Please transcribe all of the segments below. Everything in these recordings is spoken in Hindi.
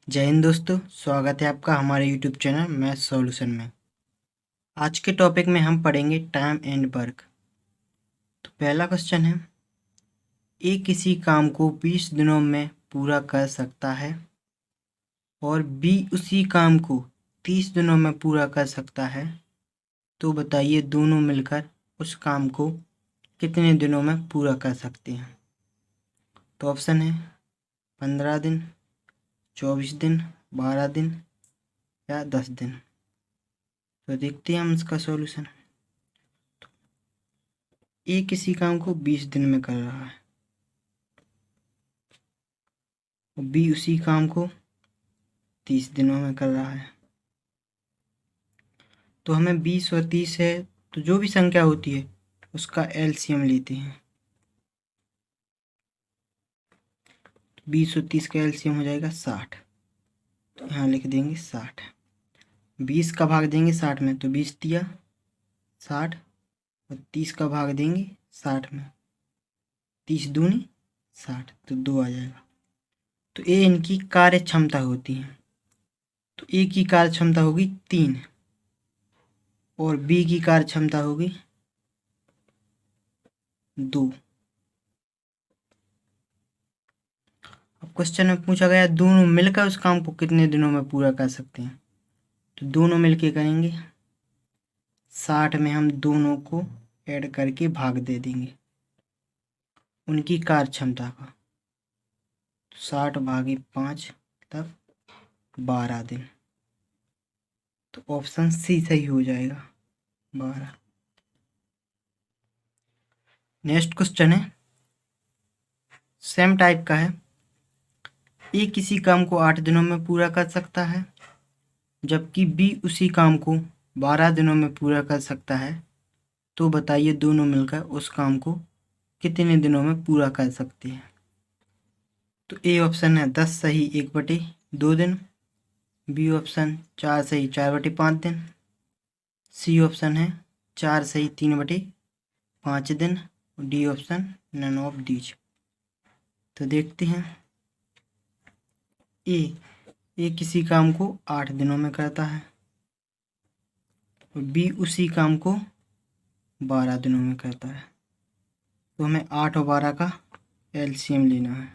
जय हिंद दोस्तों, स्वागत है आपका हमारे यूट्यूब चैनल मैथ सॉल्यूशन में। आज के टॉपिक में हम पढ़ेंगे टाइम एंड वर्क। तो पहला क्वेश्चन है, ए किसी काम को 20 दिनों में पूरा कर सकता है और बी उसी काम को 30 दिनों में पूरा कर सकता है, तो बताइए दोनों मिलकर उस काम को कितने दिनों में पूरा कर सकते हैं। तो ऑप्शन है 15 दिन, 24 दिन, 12 दिन या 10 दिन। तो देखते हैं हम इसका सॉल्यूशन। ए किसी काम को 20 दिन में कर रहा है और बी उसी काम को 30 दिनों में कर रहा है। तो हमें 20 और 30 है, तो जो भी संख्या होती है उसका एलसीएम लेते हैं। 20 और 30 का एलसीएम हो जाएगा 60। तो यहाँ लिख देंगे 60। 20 का भाग देंगे 60 में, तो 20 दिया 60 और 30 का भाग देंगे 60 में, 30 दूनी 60, तो 2 आ जाएगा। तो ए इनकी कार्य क्षमता होती है। तो ए की कार्य क्षमता होगी 3 और बी की कार्य क्षमता होगी 2। अब क्वेश्चन में पूछा गया दोनों मिलकर उस काम को कितने दिनों में पूरा कर सकते हैं। तो दोनों मिलके करेंगे, 60 में हम दोनों को ऐड करके भाग दे देंगे उनकी कार्य क्षमता का। तो 60 भागे 5 तब 12 दिन। तो ऑप्शन सी सही हो जाएगा, 12। नेक्स्ट क्वेश्चन है, सेम टाइप का है। ए किसी काम को 8 दिनों में पूरा कर सकता है जबकि बी उसी काम को 12 दिनों में पूरा कर सकता है, तो बताइए दोनों मिलकर उस काम को कितने दिनों में पूरा कर सकते हैं। तो ए ऑप्शन है 10 सही 1/2 दिन, बी ऑप्शन 4 सही 4/5 दिन, सी ऑप्शन है 4 सही 3/5 दिन और D option none of these. तो देखते हैं, ए किसी काम को 8 दिनों में करता है और बी उसी काम को 12 दिनों में करता है। तो हमें 8 और 12 का एलसीएम लेना है।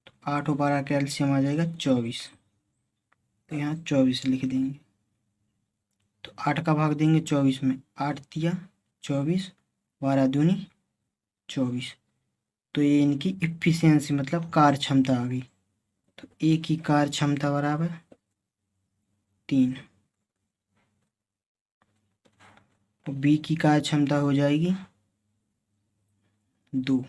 तो 8 और 12 का एलसीएम आ जाएगा 24। तो यहाँ 24 लिख देंगे। तो 8 का भाग देंगे 24 में, 8 दिया 24, 12 दूनी 24। तो ये इनकी इफिशियंसी मतलब कार्य क्षमता आ गई। तो ए की कार्य क्षमता बराबर 3 और बी की कार्य क्षमता हो जाएगी 2।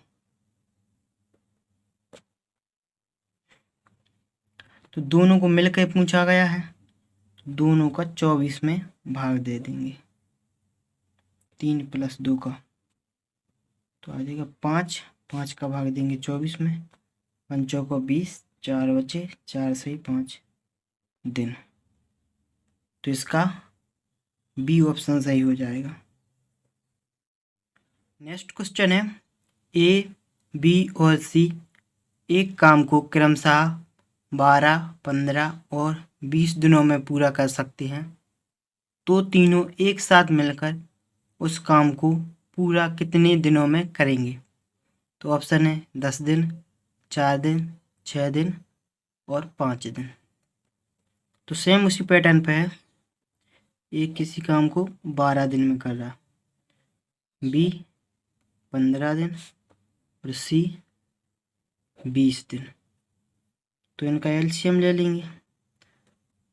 तो दोनों को मिलकर पूछा गया है, तो दोनों का 24 में भाग दे देंगे, 3 + 2 का, तो आ जाएगा 5। 5 का भाग देंगे 24 में, 5 को 20, 4 बचे, 4 सही 5 दिन। तो इसका बी ऑप्शन सही हो जाएगा। नेक्स्ट क्वेश्चन है, ए बी और सी एक काम को क्रमशः 12, 15 और 20 दिनों में पूरा कर सकते हैं, तो तीनों एक साथ मिलकर उस काम को पूरा कितने दिनों में करेंगे। तो ऑप्शन है 10 दिन, 4 दिन, 6 दिन और 5 दिन। तो सेम उसी पैटर्न पे है, ए किसी काम को 12 दिन में कर रहा, बी 15 दिन और सी 20 दिन। तो इनका एलसीएम ले लेंगे।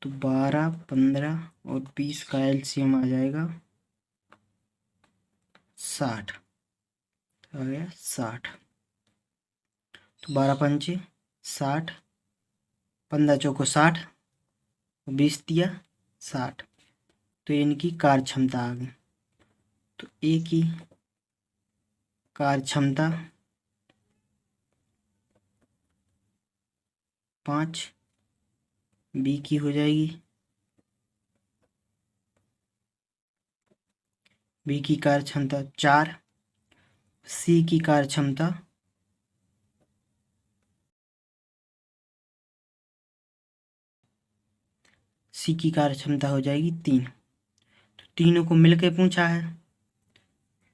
तो 12, 15 और 20 का एलसीएम आ जाएगा 60। आ गया 60। तो 12 पंचे 60, 15 चौको 60, 20 दिया 60। तो इनकी कार्य क्षमता आ गई। तो ए की कार्य क्षमता 5, बी की हो जाएगी, बी की कार्य क्षमता 4, सी की कार्य क्षमता सी की कार्य क्षमता हो जाएगी 3। तो तीनों को मिलकर पूछा है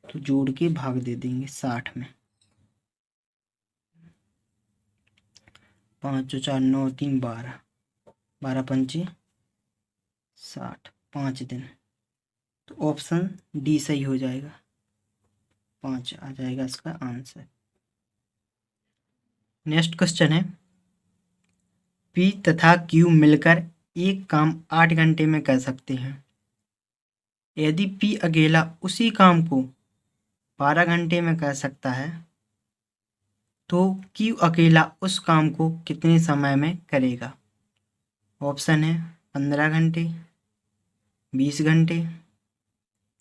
तो जोड़ के भाग दे देंगे 60 में। 5 4 9 3 12, 12 पंचे 60, 5 दिन। तो ऑप्शन डी सही हो जाएगा, 5 आ जाएगा इसका आंसर। नेक्स्ट क्वेश्चन है, पी तथा क्यू मिलकर एक काम 8 घंटे में कर सकते हैं। यदि पी अकेला उसी काम को 12 घंटे में कर सकता है तो क्यू अकेला उस काम को कितने समय में करेगा। ऑप्शन है 15 घंटे, 20 घंटे,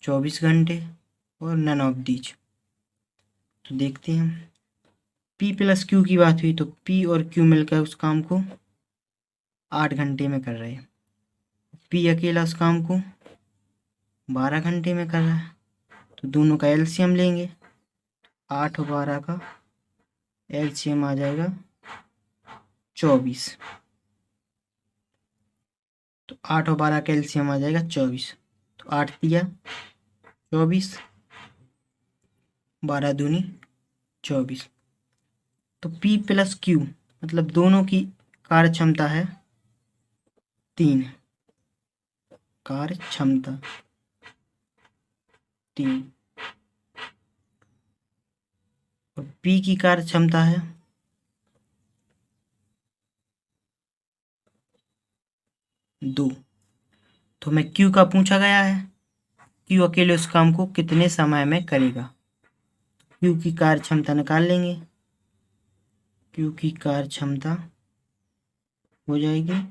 24 घंटे और नन ऑफ दीज। तो देखते हैं, पी प्लस क्यू की बात हुई तो पी और क्यू मिलकर उस काम को 8 घंटे में कर रहे हैं। पी अकेला उस काम को 12 घंटे में कर रहा है, तो दोनों का एलसीएम लेंगे। 8 और 12 का एलसीएम आ जाएगा 24। तो 8 और 12 का एलसीएम आ जाएगा 24। तो 8 दिया 24, 12 दूनी 24। तो P प्लस क्यू मतलब दोनों की कार्य क्षमता है 3, कार्य क्षमता 3 और P की कार्य क्षमता है 2। तो हमें Q का पूछा गया है, Q अकेले उस काम को कितने समय में करेगा। Q की कार्य क्षमता निकाल लेंगे। Q की कार्य क्षमता हो जाएगी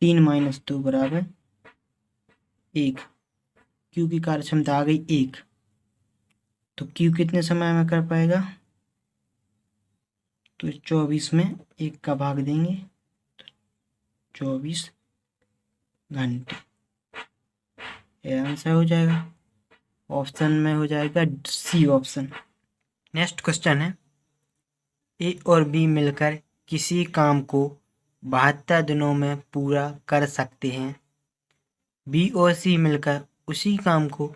3 माइनस 2 बराबर 1। Q की कार्य क्षमता आ गई 1, तो Q कितने समय में कर पाएगा। तो 24 में 1 का भाग देंगे तो 24 घंटे, ये आंसर हो जाएगा। ऑप्शन में हो जाएगा सी ऑप्शन। नेक्स्ट क्वेश्चन है, ए और बी मिलकर किसी काम को 72 दिनों में पूरा कर सकते हैं। बी और सी मिलकर उसी काम को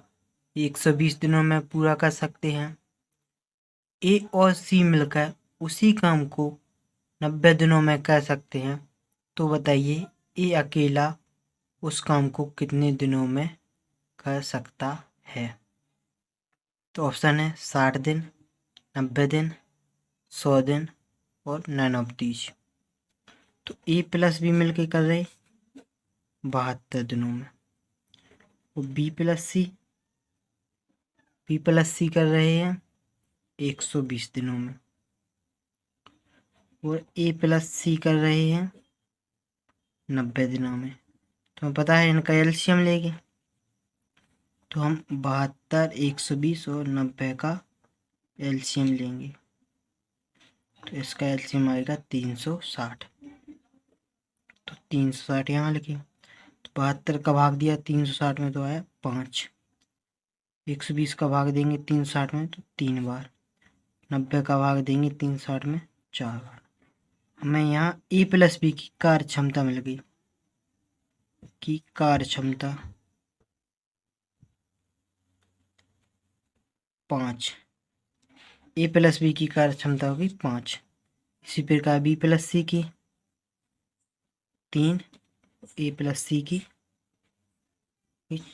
120 दिनों में पूरा कर सकते हैं। ए और सी मिलकर उसी काम को 90 दिनों में कर सकते हैं। तो बताइए ए अकेला उस काम को कितने दिनों में कर सकता है। तो ऑप्शन है 60 दिन, 90 दिन, 100 दिन और नन ऑफ दीज। तो ए प्लस बी मिलके कर रहे 72 दिनों में, और बी प्लस सी कर रहे हैं 120 दिनों में, और ए प्लस सी कर रहे हैं 90 दिनों में। तो हमें पता है इनका एलसीएम लेंगे, तो हम 72, 120 और 90 का एलसीएम लेंगे। तो इसका एलसीएम आएगा 360। तो 360 यहाँ लिखे, तो 72 का भाग दिया 360 में तो आया 5। 120 का भाग देंगे 360 में तो 3 बार। 90 का भाग देंगे 360 में 4 बार। हमें यहाँ ए प्लस बी की कार्य क्षमता मिल गई, की कार्य क्षमता 5। ए प्लस बी की कार्य क्षमता होगी 5। इसी प्रकार बी प्लस सी की 3, ए प्लस सी की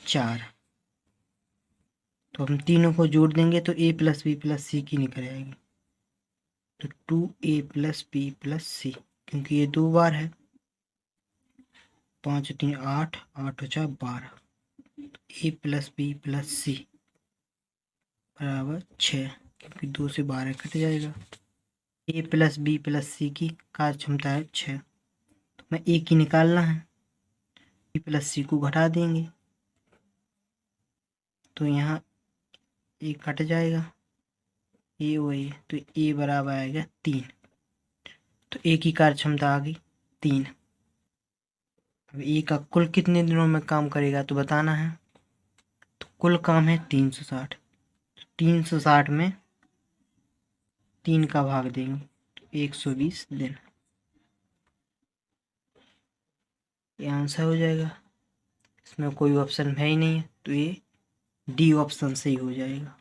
4। तो हम तीनों को जोड़ देंगे तो ए प्लस बी प्लस सी की निकल आएगी। तो 2a प्लस बी प्लस सी, क्योंकि ये 2 बार है। 5 3 8, 8 4 12। ए प्लस बी प्लस सी बराबर 6, क्योंकि 2 से 12 कट जाएगा। ए प्लस बी प्लस सी की कार्य क्षमता है 6, तो हमें ए की निकालना है। बी प्लस सी को घटा देंगे तो यहाँ ए कट जाएगा, ए वही, तो ए बराबर आएगा 3। तो ए की कार्य क्षमता आ गई 3। अब ए का कुल कितने दिनों में काम करेगा तो बताना है। तो कुल काम है 360, 360 में 3 का भाग देंगे तो 120 दिन। ये आंसर हो जाएगा। इसमें कोई ऑप्शन है ही नहीं है, तो ये डी ऑप्शन सही हो जाएगा।